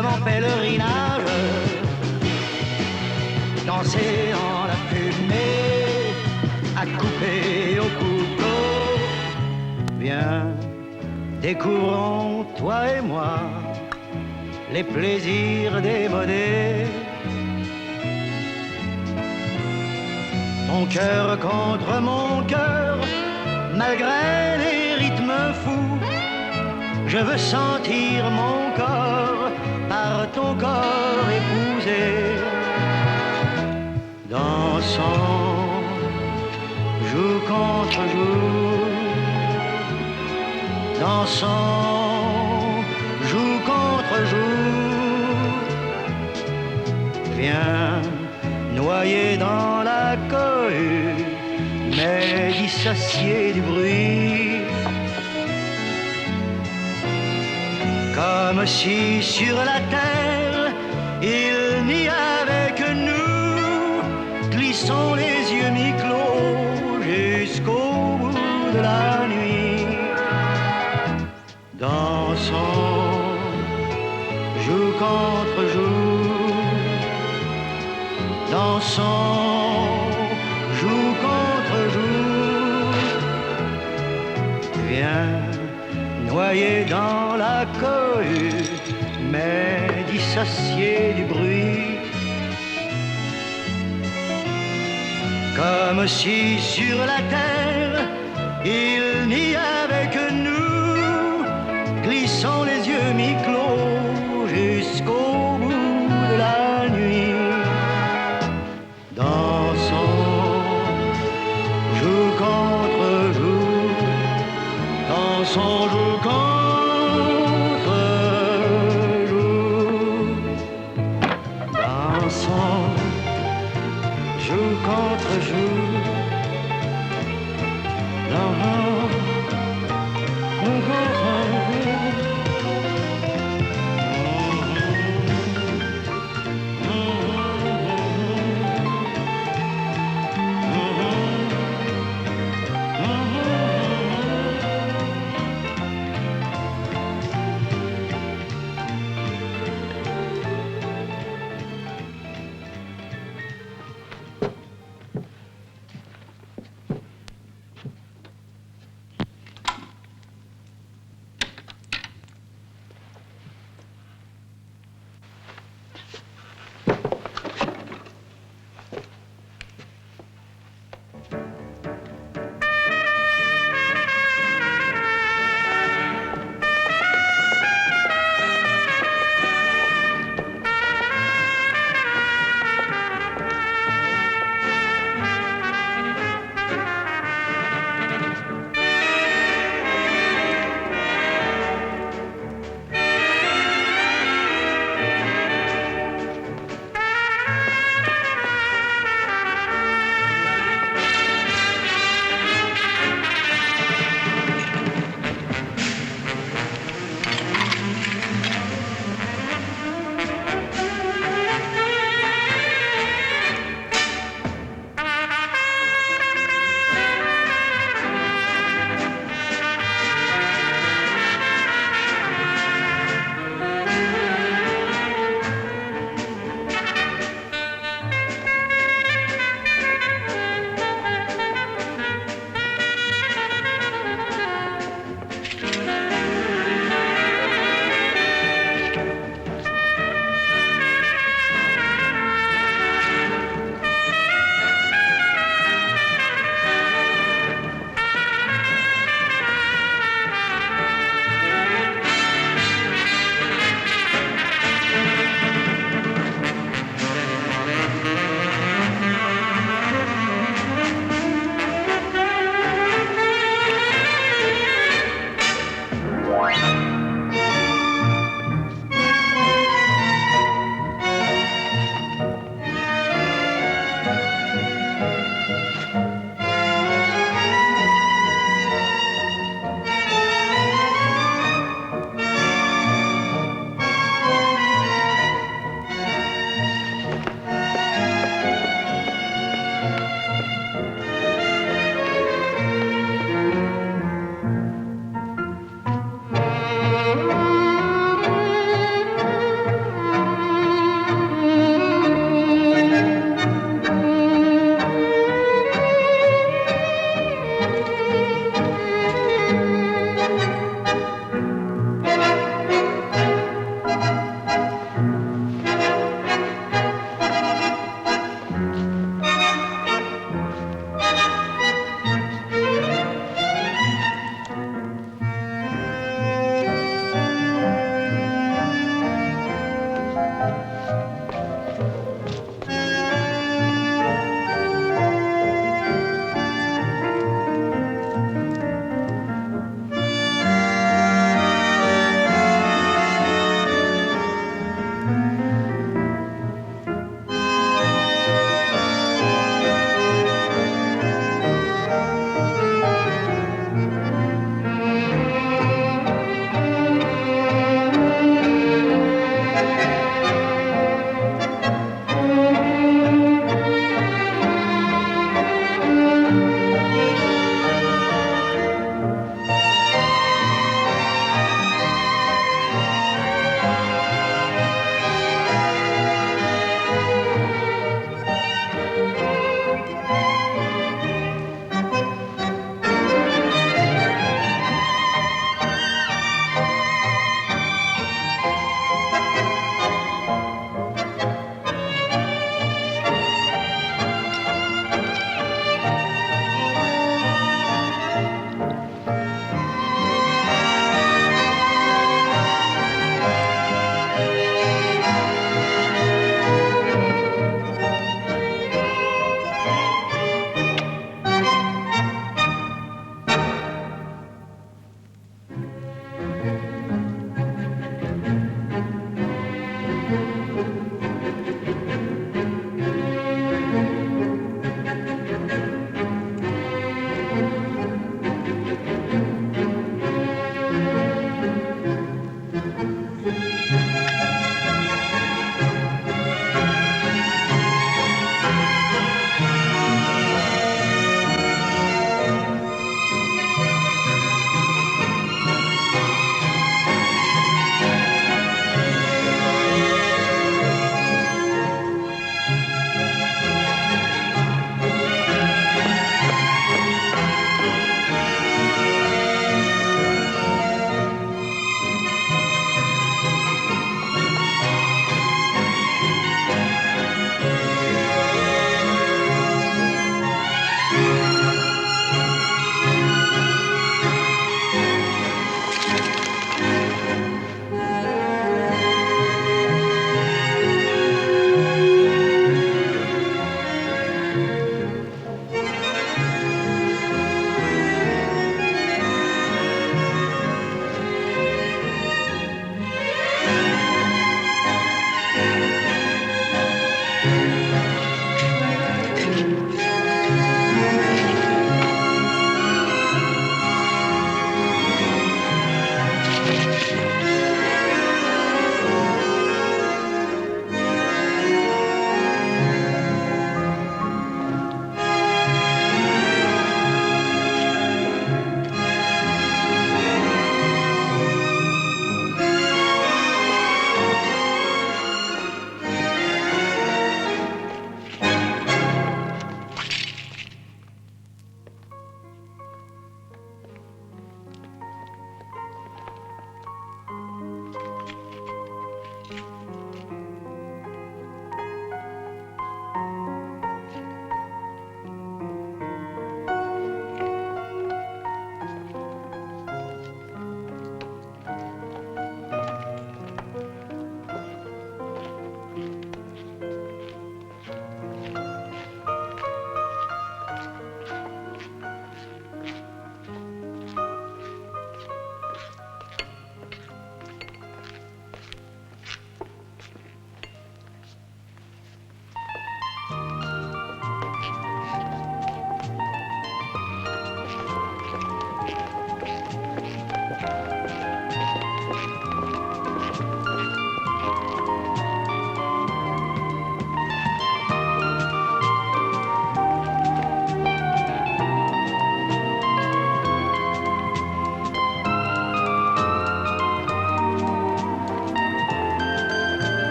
comme en pèlerinage, danser dans la fumée, à couper au couteau. Viens, découvrons, toi et moi, les plaisirs démodés. Ton cœur contre mon cœur, malgré les rythmes fous, je veux sentir mon corps par ton corps épousé. Dansons, joue contre joue, dansons, joue contre joue. Viens, noyé dans la cohue, mais dissocié du bruit. Comme si sur la terre il n'y avait que nous, glissons les yeux mi-clos jusqu'au bout de la nuit. Dansons, joue contre joue, dansons, joue contre joue. Viens, noyé dans la cohue, mais dissocié du bruit. Comme si sur la terre il n'y avait que nous, glissons les yeux mi-clos jusqu'au bout de la nuit. Dansons, joue contre joue, dansons, joue contre joue. Dansons, joue contre joue. Dansons, joue contre joue.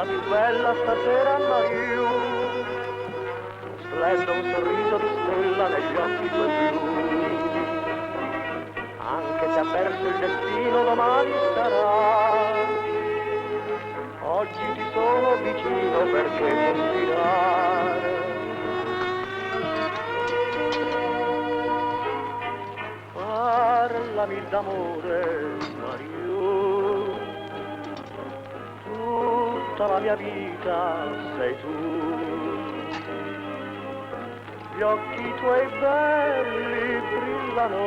la più bella stasera Mario, splende un sorriso di stella negli occhi tuoi blu. Anche se ha perso il destino domani sarà, oggi ti sono vicino perché sospirare. Parlami d'amore, Mario, tutta la mia vita sei tu. Gli occhi tuoi belli brillano,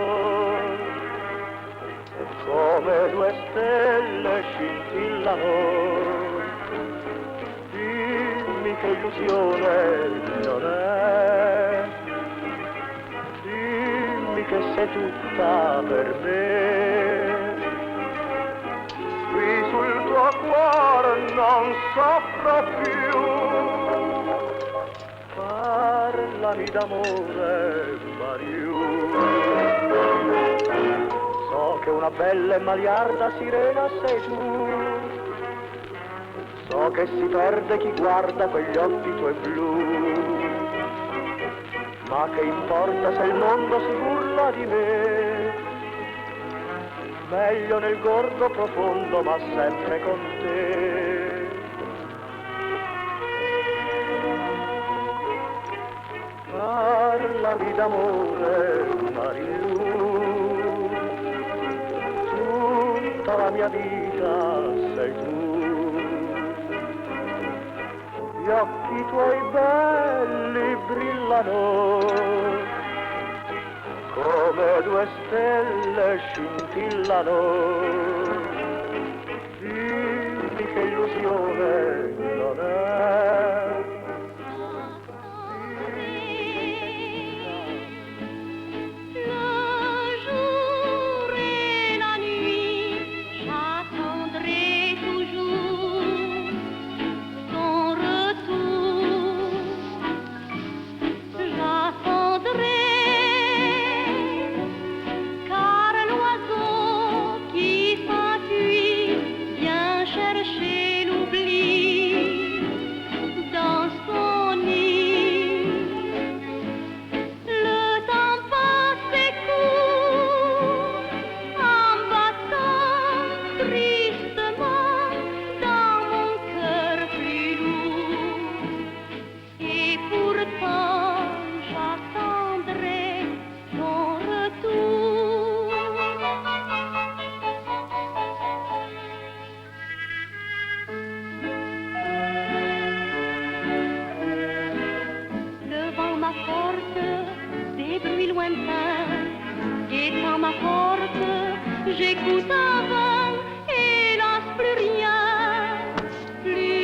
come due stelle scintillano. Dimmi che illusione non è, dimmi che sei tutta per me. Qui sul tuo cuore non soffro più. Parlami d'amore, Mario. So che una bella e maliarda sirena sei tu. So che si perde chi guarda quegli occhi tuoi blu. Ma che importa se il mondo si burla di me? Meglio nel gorgo profondo, ma sempre con te. Parlami d'amore, Marilu, tutta la mia vita sei tu. Gli occhi tuoi belli brillano, come due stelle scintillano. Dimmi che illusione non è. Guettant ma porte, j'écoute un vent, hélas plus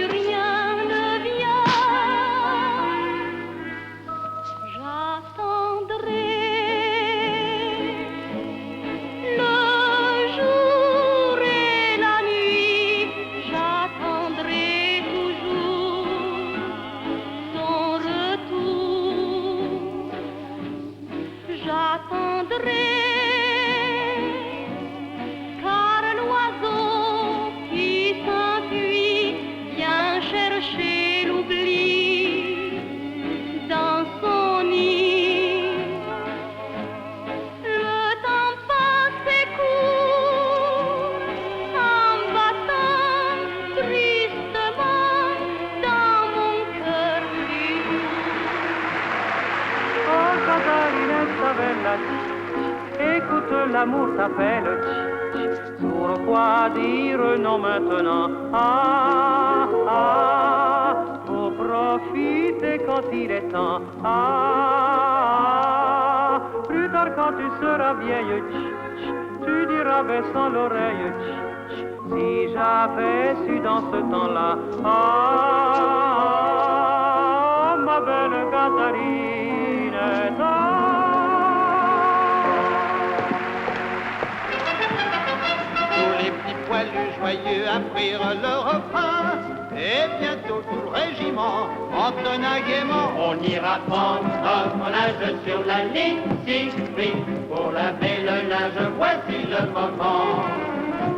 rien ne vient. J'attendrai le jour et la nuit, j'attendrai toujours son retour. J'attendrai. Écoute, l'amour t'appelle, pourquoi dire non maintenant? Ah, ah, faut profiter quand il est temps. Ah, plus tard quand tu seras vieille, tu diras baissant l'oreille, si j'avais su dans ce temps-là. Ah, ma belle Gazarinette. Joyeux apprirent le refrain, et bientôt tout le régiment entonna gaiement. On ira prendre notre linge sur la ligne, Siegfried, pour laver le linge, voici le moment.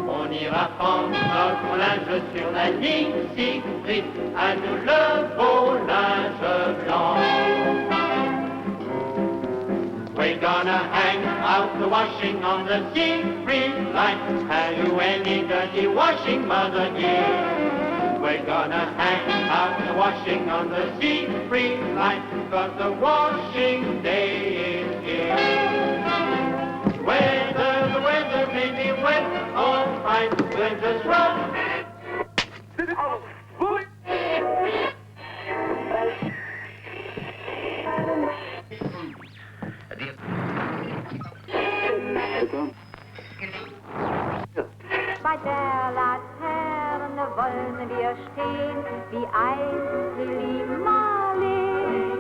On ira prendre notre passe mon linge sur la ligne, Siegfried, à nous le beau linge blanc. We're gonna hang out the washing on the Siegfried line. Have you any dirty washing, mother dear? We're gonna hang out the washing on the Siegfried line, 'cause the washing day is here. Whether the weather may be wet or fine, we'll just run. Bei der Laterne wollen wir stehen, wie ein Lili Marleen,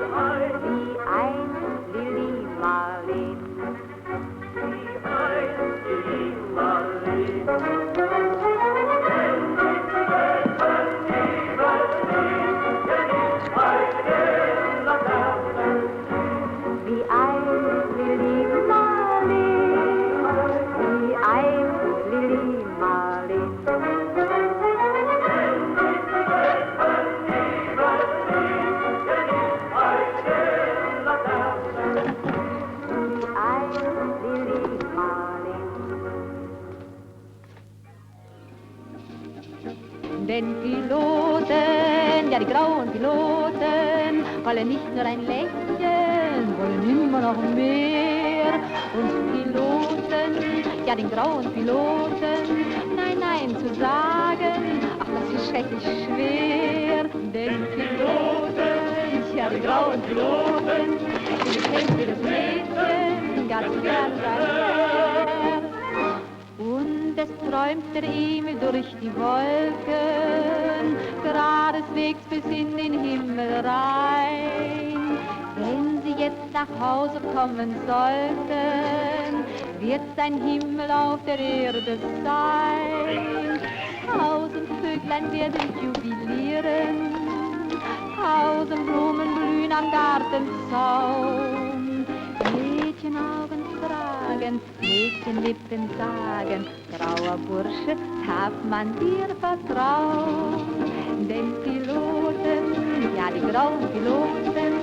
wie ein Lili Marleen. Wie ein Lili Marleen. Wie ein Lili Marleen, wie ein Lili Marleen. Wie ein Lili Marleen. Denn Piloten, ja die grauen Piloten, wollen nicht nur ein Lächeln, wollen immer noch mehr. Und Piloten, ja den grauen Piloten, nein, nein zu sagen, ach das ist schrecklich schwer. Denn Piloten, ja die grauen Piloten, die kennt jedes Mädchen, ganz gern sein Herr. Und es träumt der Emil durch die Wolken, geradeswegs bis in den Himmel rein. Wenn sie jetzt nach Hause kommen sollten, wird sein Himmel auf der Erde sein. 1000 Vöglein werden jubilieren, 1000 Blumen blühen am Gartenzaun. Mädchenaugen fragen, Mädchenlippen sagen, grauer Bursche, darf man dir vertrauen? Denn Piloten, ja die grauen Piloten,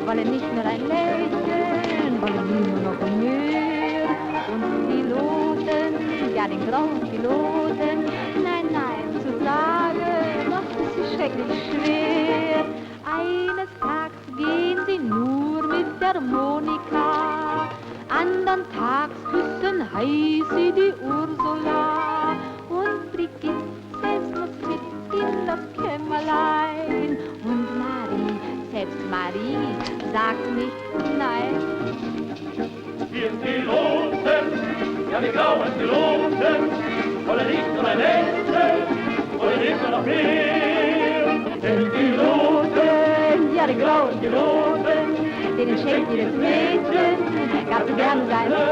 wollen nicht nur ein Lächeln, wollen immer noch mehr. Und Piloten, ja den grauen Piloten, nein, nein zu sagen, ach das ist schrecklich schwer. Eines Tages gehen sie nur mit der Monika, andern Tags küssen heiß sie die Ursula. Und Brigitte selbst muss mit in das Kämmerlein. Und Marie, selbst Marie, sagt nicht nein. Wir Piloten, ja die grauen Piloten, wollen nicht nur ein Lächeln, wollen immer noch mehr. Denn Piloten, Ja die grauen Piloten, denen schenkt jedes Mädchen, gab so gern sein Herz.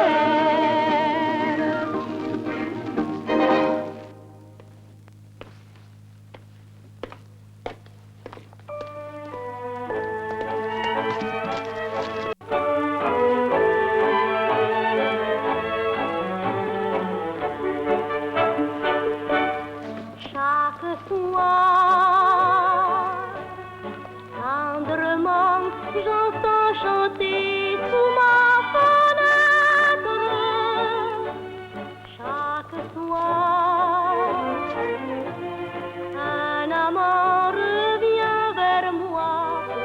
Chaque soir, tendrement, j'entends chanter sous ma fenêtre. Chaque soir, un amant revient vers moi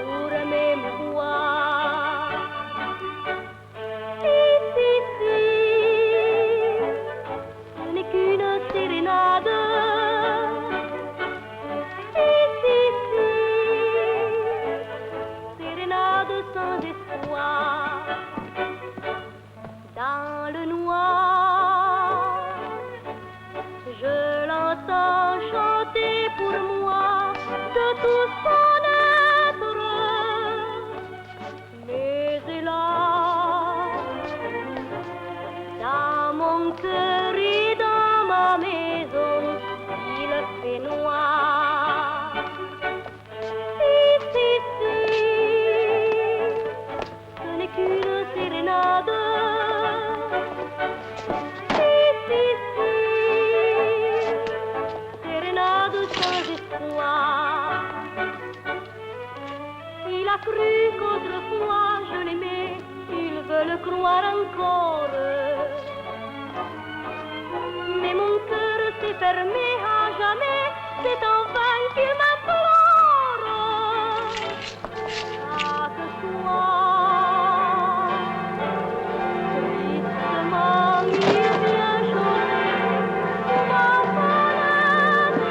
pour m'émouvoir. Si, ce n'est qu'une sérénade. Sérénade sans espoir. Dans le noir, je l'entends chanter pour moi de tout son être. Mais hélas, dans mon cœur et dans ma maison, il fait noir. Si, ce n'est qu'une sérénade. le croire encore. Mais mon cœur s'est fermé à jamais, c'est en vain qu'il m'implore. Chaque soir, tristement il vient chanter ma fenêtre.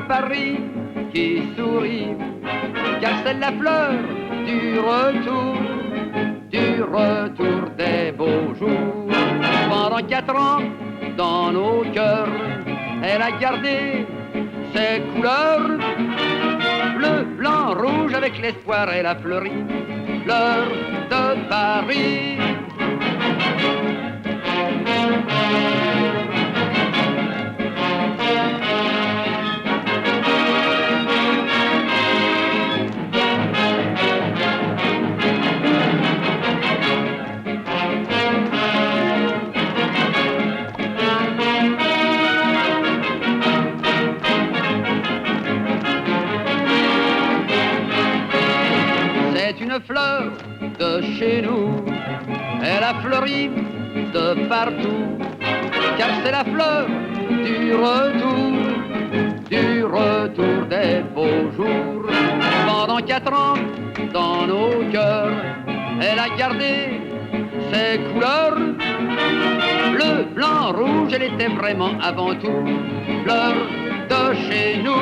Paris qui sourit, car c'est la fleur du retour des beaux jours. Pendant 4 ans, dans nos cœurs, elle a gardé ses couleurs, bleu, blanc, rouge, avec l'espoir, elle a fleuri, fleur de Paris. Fleur de chez nous, elle a fleuri de partout, car c'est la fleur du retour des beaux jours. Pendant 4 ans, dans nos cœurs, elle a gardé ses couleurs, bleu, blanc, rouge, elle était vraiment avant tout fleur de chez nous.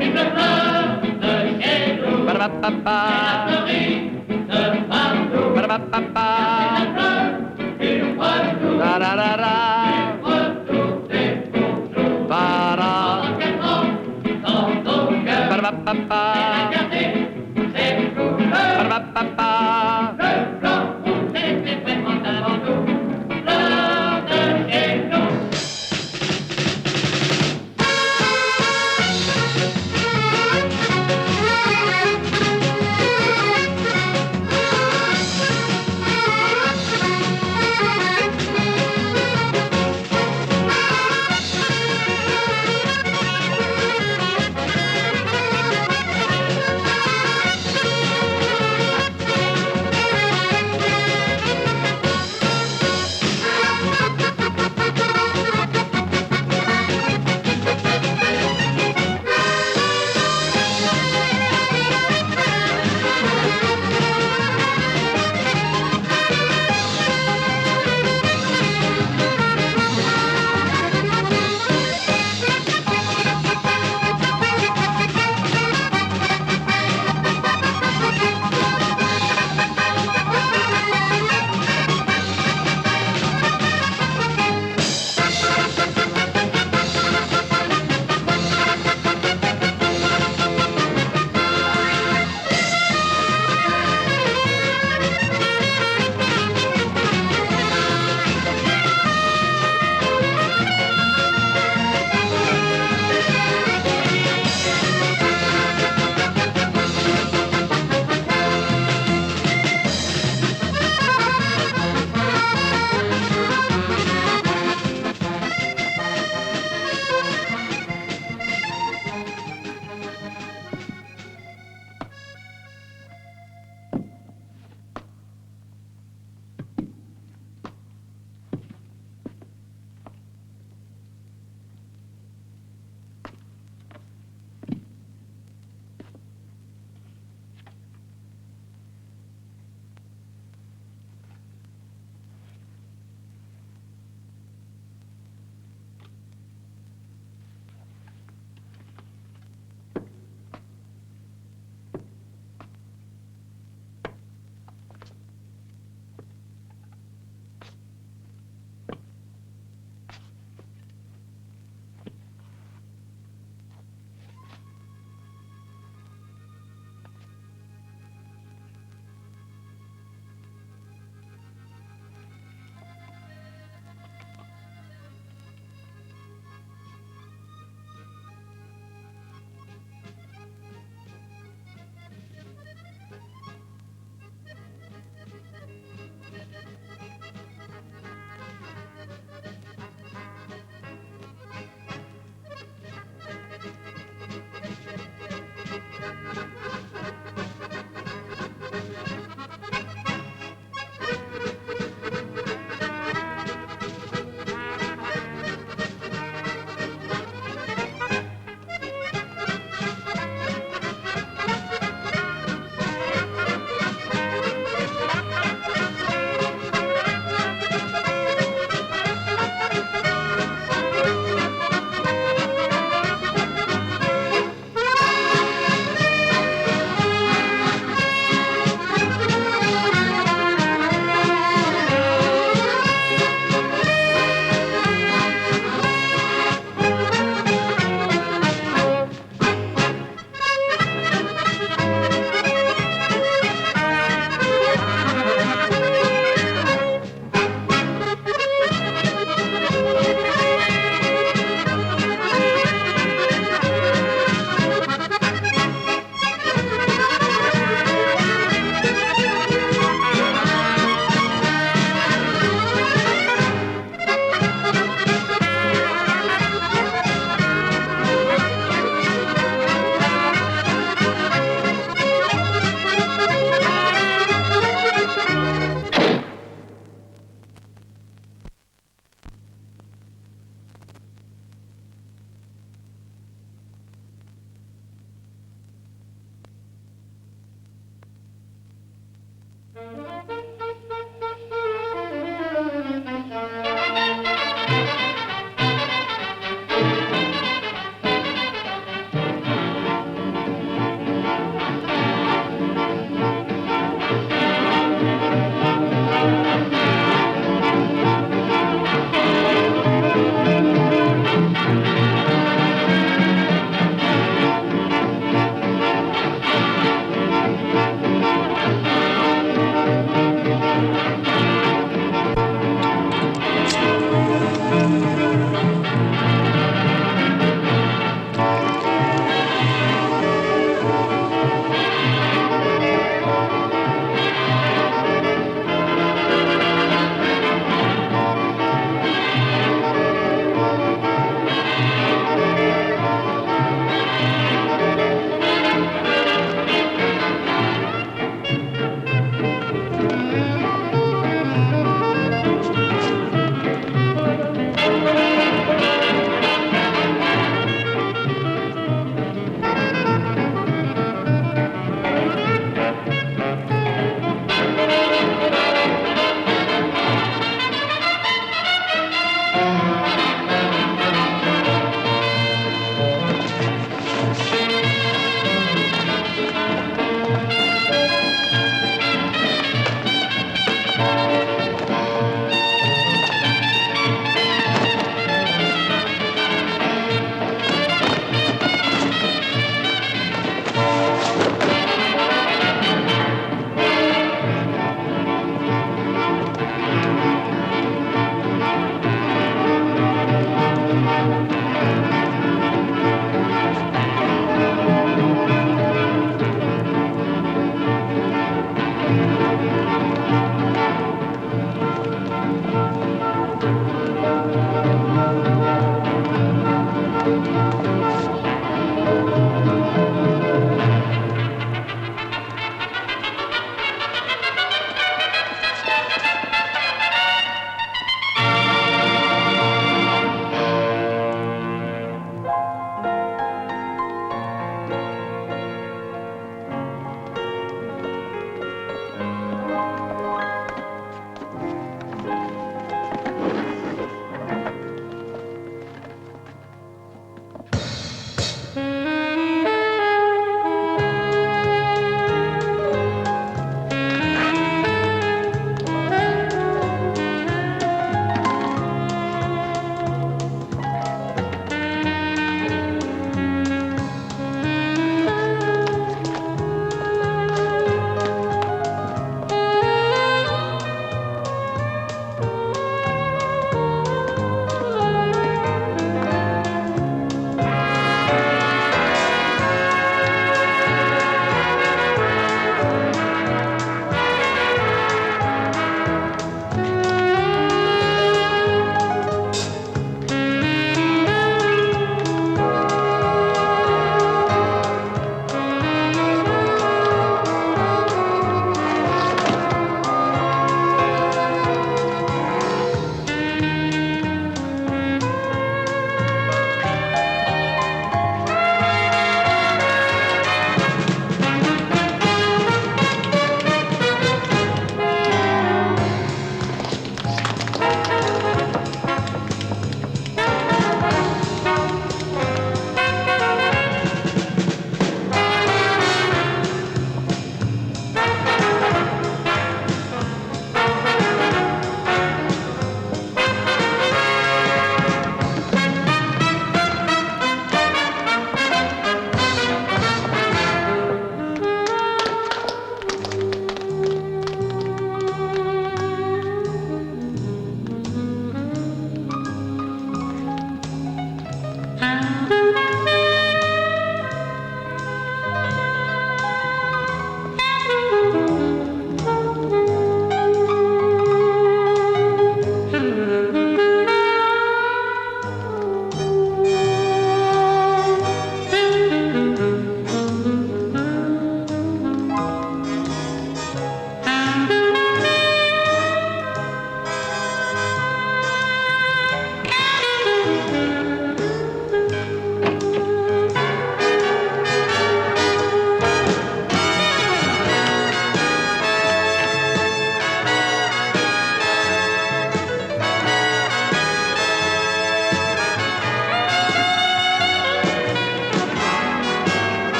Une fleur de chez nous, Ba-da-ba-ba-ba. la fleurie de partout. Ba-da-ba-ba-ba. La fleur du retour, Da-da-da-da. du retour des beaux jours. Ba-da. Pendant 4 ans, dans nos cœurs, Ba-da-ba-ba-ba. regardez ces couleurs. Ba-da-ba-ba-ba. Le blanc, rouge, elle était vraiment avant tout fleur de chez nous.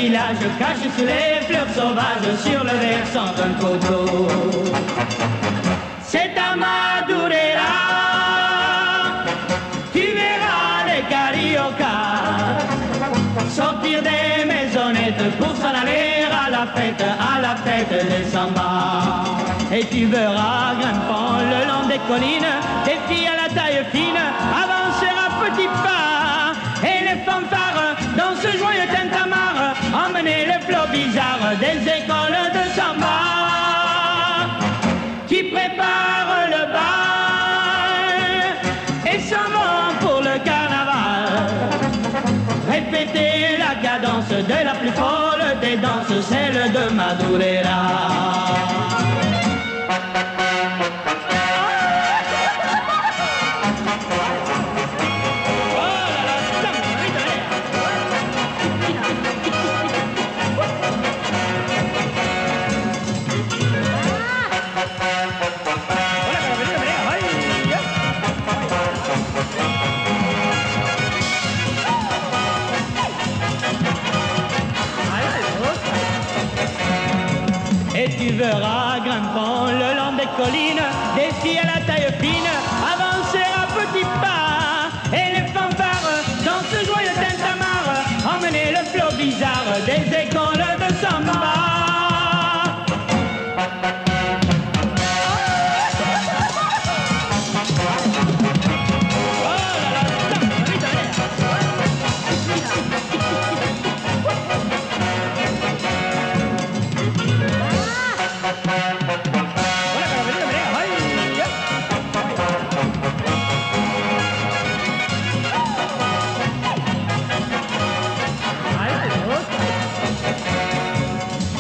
village caché sous les fleurs sauvages sur le versant d'un coteau. C'est à Madureira, tu verras les cariocas sortir des maisonnettes pour s'en aller à la fête des samba. Et tu verras grimpant le long des collines des filles à la taille fine avancer à petits pas. Et les fanfares dans ce joyeux tintamarre emmener le flot bizarre des écoles de samba qui préparent le bal et s'en vont pour le carnaval. Répéter la cadence de la plus folle des danses, celle de Madureira. Et tu verras grimpant le long des collines des filles à la taille fine avancer à petits pas. Et les fanfares dans ce joyeux tintamarre emmener le flot bizarre des écoles de samba.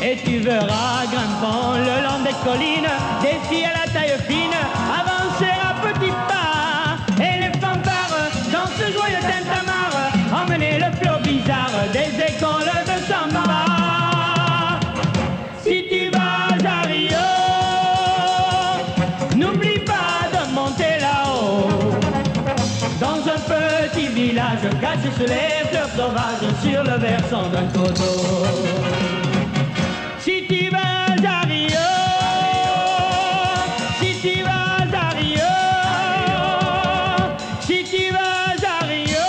Et tu verras grimpant le long des collines des filles à la taille fine avancer à petits pas. Et les fanfares dans ce joyeux tintamarre emmener le flot bizarre des écoles de samba. Si tu vas à Rio, n'oublie pas de monter là-haut dans un petit village caché sous les fleurs sauvages sur le versant d'un coteau. Si tu vas à Rio, si tu vas à Rio, si tu vas à Rio.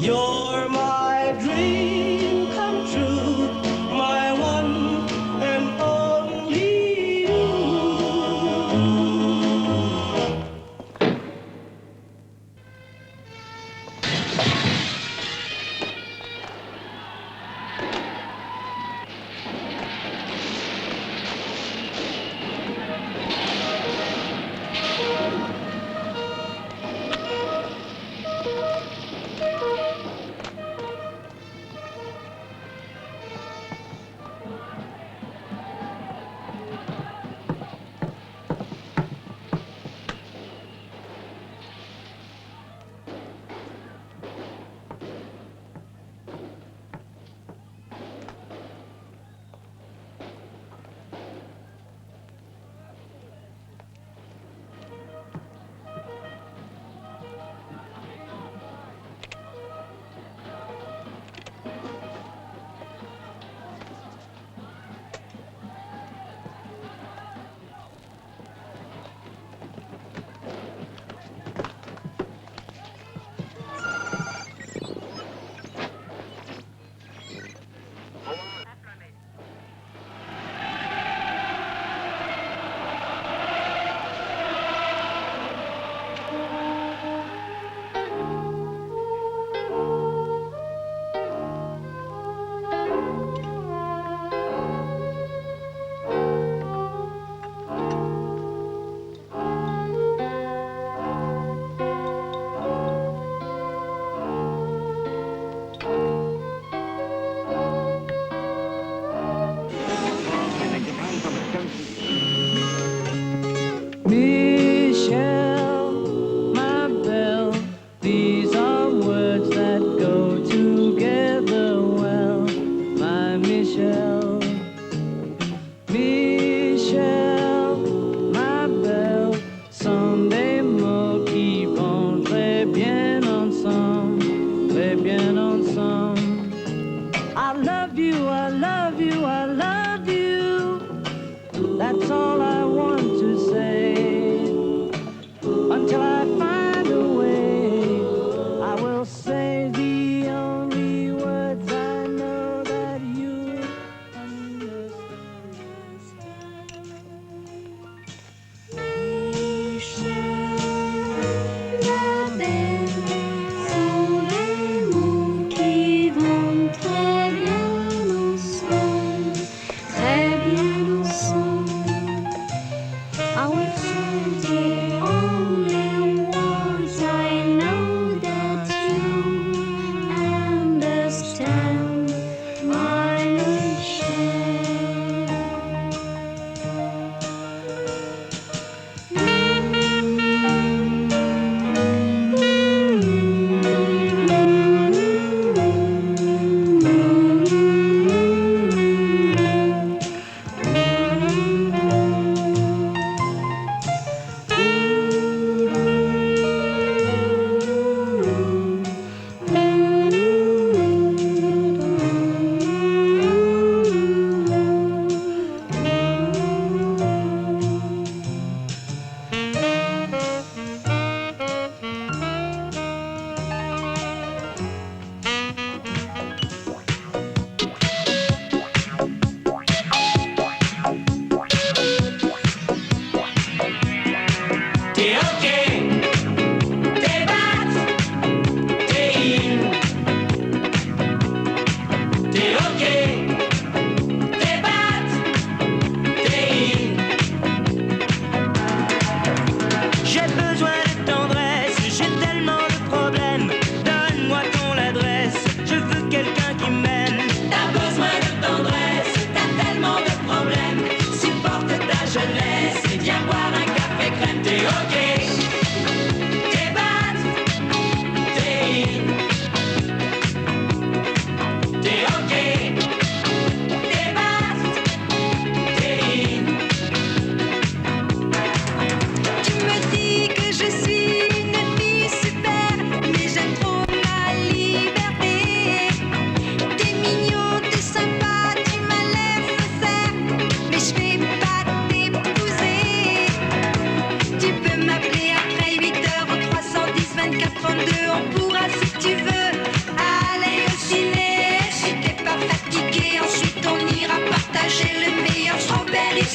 You're my dream come true, my one and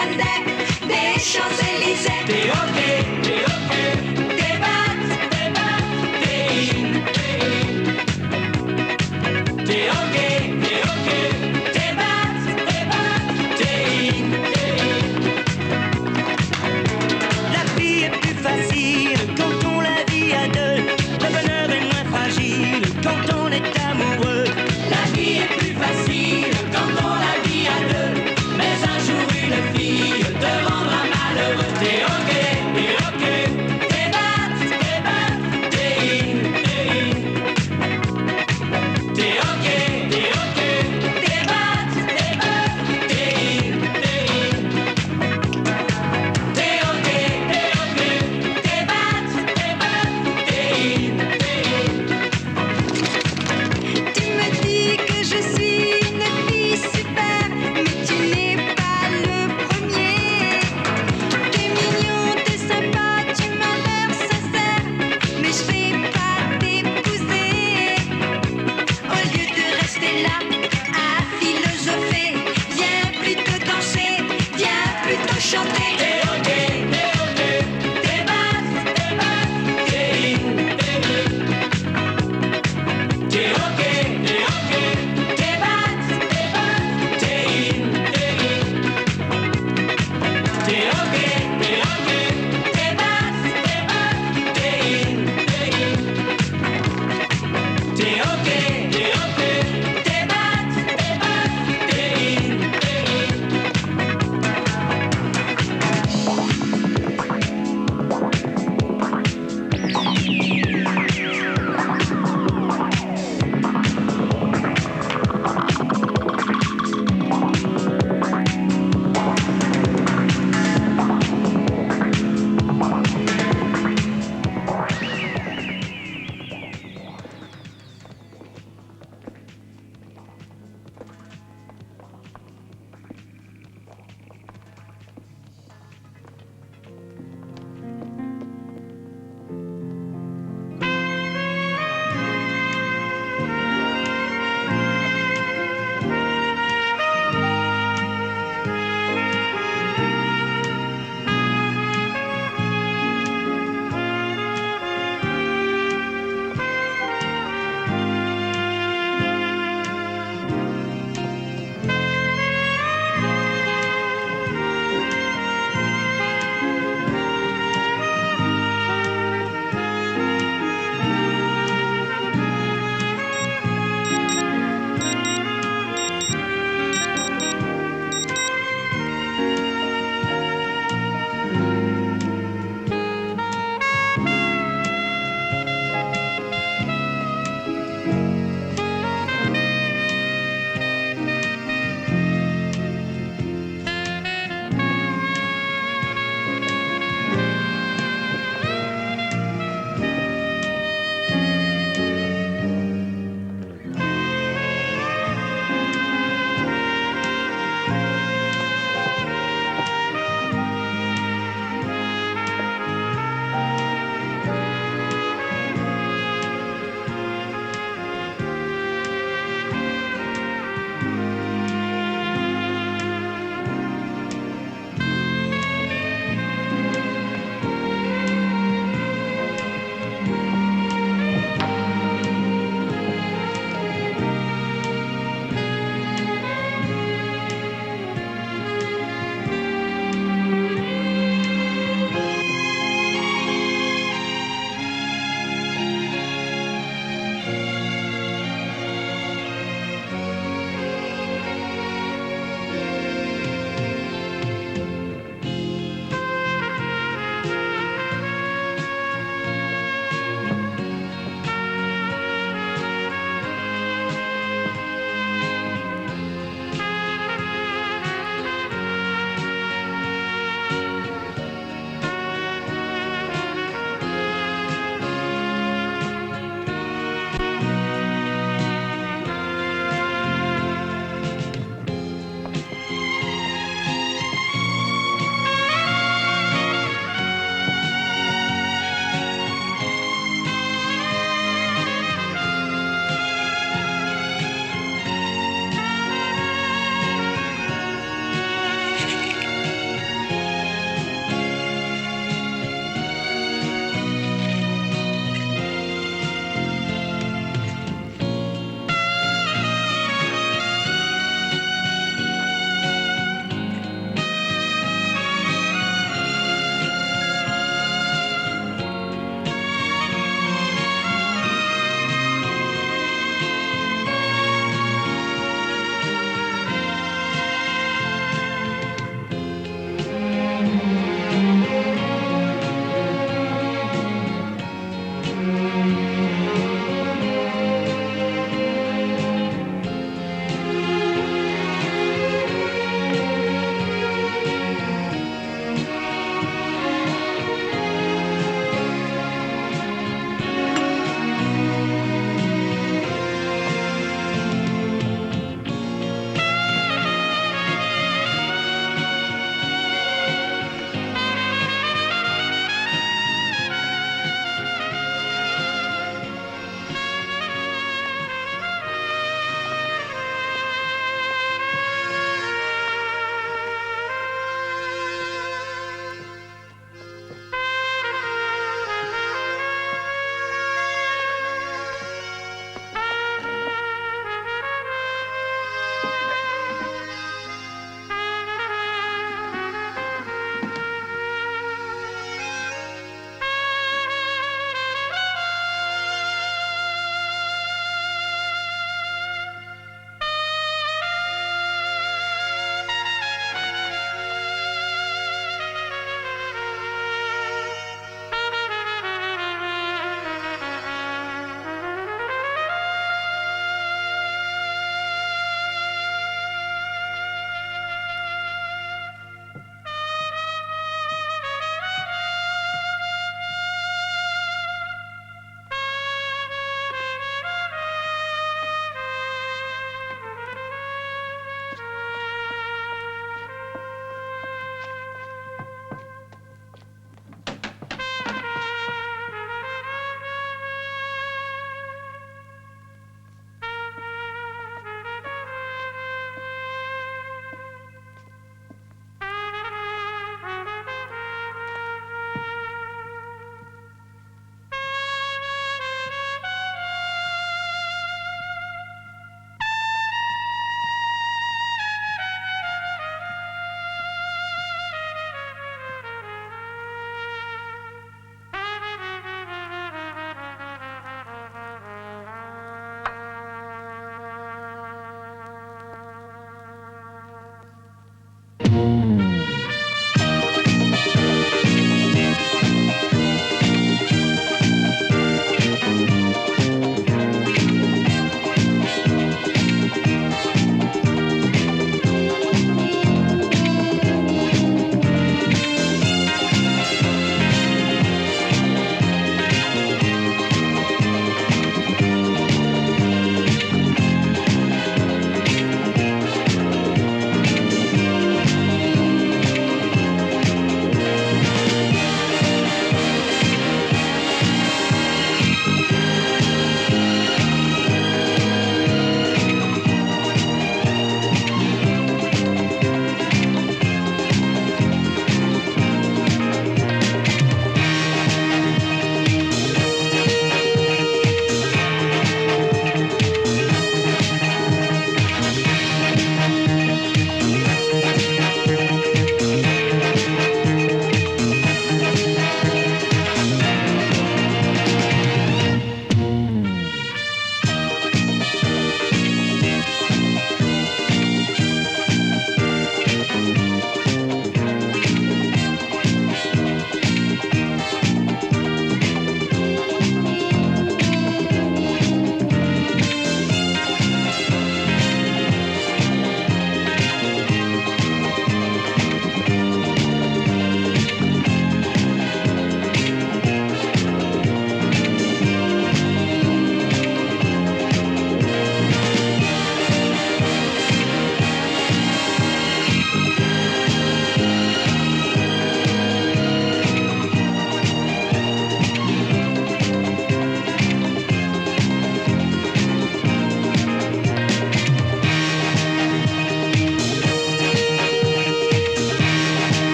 Sunday, des Champs-Élysées. T'es ok, t'es ok. Des battes, T'es in. T'es ok, t'es ok. des battes, T'es in. La vie est plus facile quand on la vit à deux. Le bonheur est moins fragile quand on est amoureux. La vie est plus facile quand on la vit à deux. Mais un jour une fille te rendra malheureux. T'es ok, t'es ok. des battes, T'es in. T'es ok, t'es ok. des battes, T'es in. T'es ok, t'es ok. des battes. T'es in. Tu me dis que je suis une fille super, mais tu n'es pas le premier. T'es mignon, t'es sympa, tu m'as l'air sincère, mais je vais pas t'épouser. Au lieu de rester là à philosopher, viens plutôt danser, viens plutôt chanter.